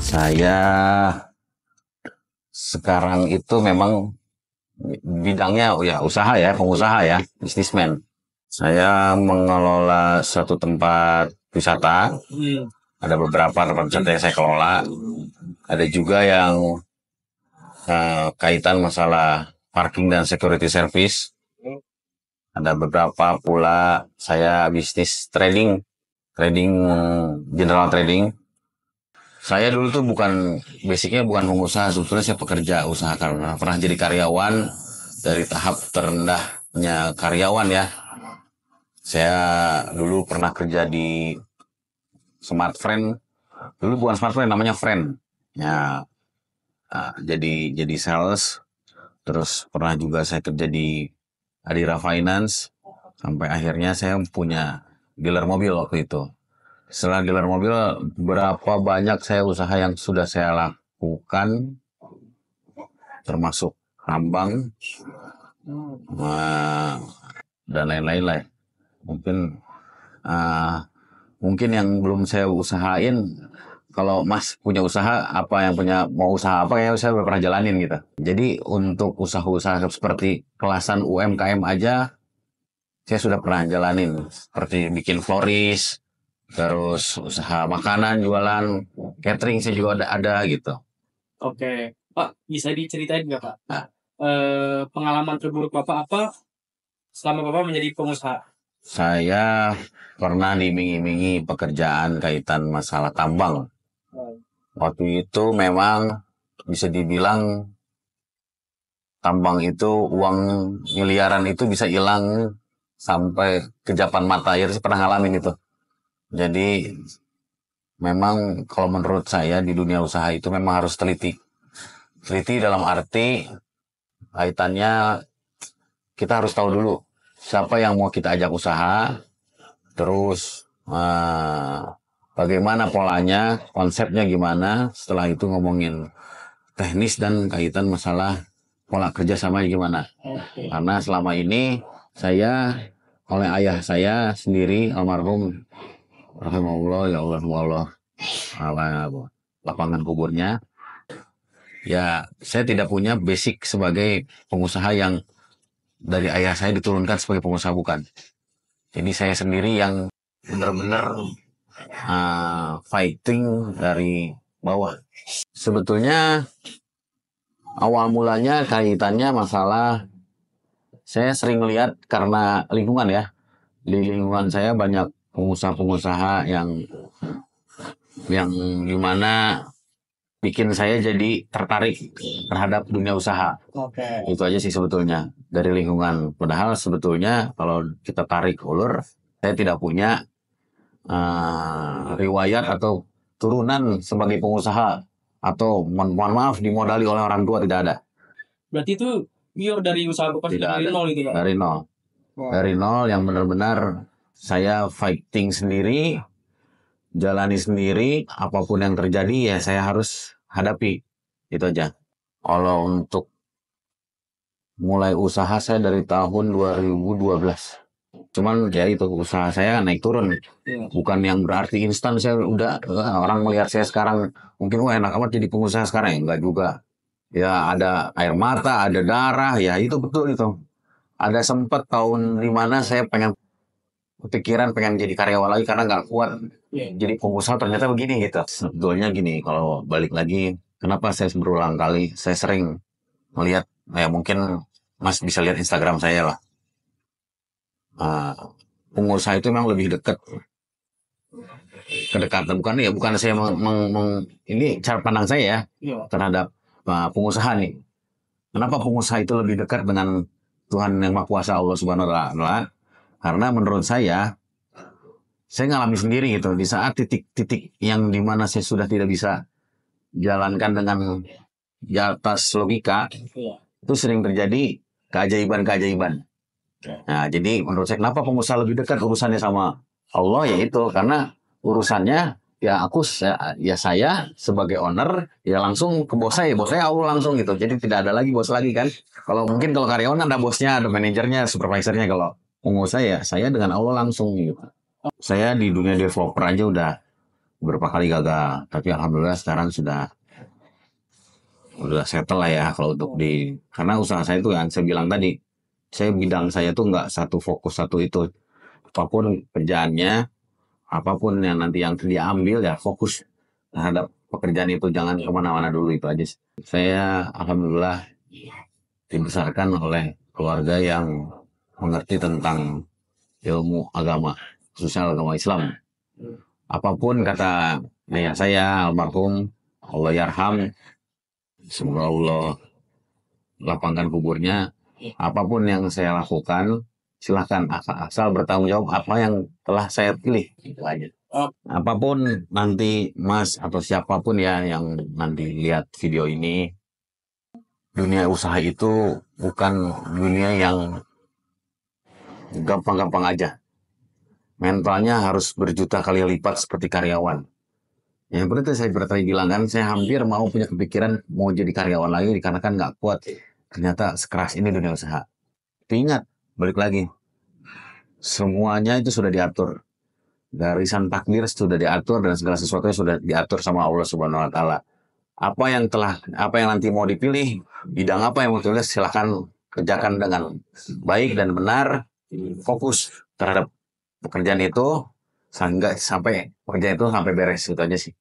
Saya sekarang itu memang bidangnya ya usaha ya, pengusaha ya, bisnismen. Saya mengelola suatu tempat wisata. Ada beberapa tempat wisata yang saya kelola. Ada juga yang kaitan masalah parking dan security service. Ada beberapa pula saya bisnis trading general trading. Saya dulu tuh basicnya bukan pengusaha, sebetulnya saya pekerja usaha karena pernah jadi karyawan dari tahap terendahnya karyawan ya. Saya dulu pernah kerja di Smartfren, dulu bukan Smartfren, namanya Friend. Ya, jadi sales, terus pernah juga saya kerja di Adira Finance, sampai akhirnya saya punya dealer mobil waktu itu. Setelah dealer mobil, berapa banyak usaha yang sudah saya lakukan, termasuk tambang, dan lain-lain lah. Mungkin yang belum saya usahain, kalau Mas punya usaha, mau usaha apa ya saya udah pernah jalanin gitu. Jadi untuk usaha-usaha seperti kelasan UMKM aja, saya sudah pernah jalanin. Seperti bikin florist, terus usaha makanan, jualan, catering saya juga ada gitu. Oke, Pak, bisa diceritain nggak Pak? Pengalaman terburuk Bapak apa selama Bapak menjadi pengusaha? Saya pernah diiming-imingi pekerjaan kaitan masalah tambang. Waktu itu memang bisa dibilang tambang itu uang miliaran itu bisa hilang sampai kejapan mata. Ya saya pernah ngalamin itu. Jadi memang kalau menurut saya di dunia usaha itu memang harus teliti. Teliti dalam arti kaitannya kita harus tahu dulu siapa yang mau kita ajak usaha, terus bagaimana polanya, konsepnya gimana, setelah itu ngomongin teknis dan kaitan masalah pola kerja sama gimana. Karena selama ini saya oleh ayah saya sendiri almarhum rahimahullah, ya Allah lapangan kuburnya, ya saya tidak punya basic sebagai pengusaha yang dari ayah saya diturunkan sebagai pengusaha, bukan. Jadi saya sendiri yang benar-benar fighting dari bawah. Sebetulnya awal mulanya kaitannya masalah saya sering lihat karena lingkungan ya. Di lingkungan saya banyak pengusaha-pengusaha yang dimana bikin saya jadi tertarik terhadap dunia usaha. Itu aja sih sebetulnya dari lingkungan. Padahal sebetulnya kalau kita tarik ulur, saya tidak punya riwayat atau turunan sebagai pengusaha atau mohon maaf dimodali oleh orang tua, tidak ada. Berarti itu pure dari usaha Bapak dari nol itu ya? Dari nol. Dari nol yang benar-benar saya fighting sendiri, jalani sendiri, apapun yang terjadi ya saya harus hadapi. Itu aja. Kalau untuk mulai usaha saya dari tahun 2012. Cuman ya itu usaha saya naik turun. Bukan yang berarti instan saya udah orang melihat saya sekarang mungkin enak amat jadi pengusaha sekarang, ya enggak juga. Ya ada air mata, ada darah, ya itu betul itu. Ada sempat tahun dimana saya kepikiran pengen jadi karyawan lagi karena nggak kuat jadi pengusaha, ternyata begini gitu. Sebetulnya gini, kalau balik lagi, kenapa saya berulang kali saya sering melihat, ya mungkin Mas bisa lihat Instagram saya lah. Pengusaha itu memang lebih dekat, kedekatan bukan saya ini cara pandang saya ya terhadap pengusaha nih. Kenapa pengusaha itu lebih dekat dengan Tuhan yang Maha Kuasa, Allah Subhanahu wa Ta'ala? Karena menurut saya ngalami sendiri gitu, di saat titik-titik yang dimana saya sudah tidak bisa jalankan dengan di atas logika, itu sering terjadi keajaiban-keajaiban. Nah, jadi menurut saya kenapa pengusaha lebih dekat urusannya sama Allah, yaitu karena urusannya ya saya sebagai owner ya langsung ke bos saya Allah langsung gitu. Jadi tidak ada lagi bos lagi kan. Kalau karyawan ada bosnya, ada manajernya, supervisornya. Kalau pengusaha ya saya dengan Allah langsung gitu. Saya di dunia developer aja udah beberapa kali gagal, tapi alhamdulillah sekarang sudah settle lah ya kalau untuk karena usaha saya itu yang saya bilang tadi, saya bidang saya tuh nggak satu fokus satu itu, apapun kerjaannya, apapun yang nanti yang diambil ya fokus terhadap pekerjaan itu, jangan kemana-mana dulu, itu aja sih. Saya alhamdulillah dibesarkan oleh keluarga yang mengerti tentang ilmu agama, khususnya agama Islam. Apapun kata ayah saya almarhum, Allah yarham, semoga Allah lapangkan kuburnya. Apapun yang saya lakukan, silahkan asal bertanggung jawab apa yang telah saya pilih. Itu aja. Apapun nanti Mas atau siapapun ya yang nanti lihat video ini, dunia usaha itu bukan dunia yang gampang-gampang aja. Mentalnya harus berjuta kali lipat seperti karyawan. Yang berarti saya tadi bilang kan, saya hampir mau punya kepikiran mau jadi karyawan lagi dikarenakan nggak kuat. Ternyata sekeras ini dunia usaha. Tapi ingat, balik lagi, semuanya itu sudah diatur. Garisan takdir sudah diatur dan segala sesuatunya sudah diatur sama Allah Subhanahu Wa Taala. Apa yang nanti mau dipilih, bidang apa yang mau dipilih, silakan kerjakan dengan baik dan benar, fokus terhadap pekerjaan itu, sehingga sampai pekerjaan itu sampai beres, itu aja sih.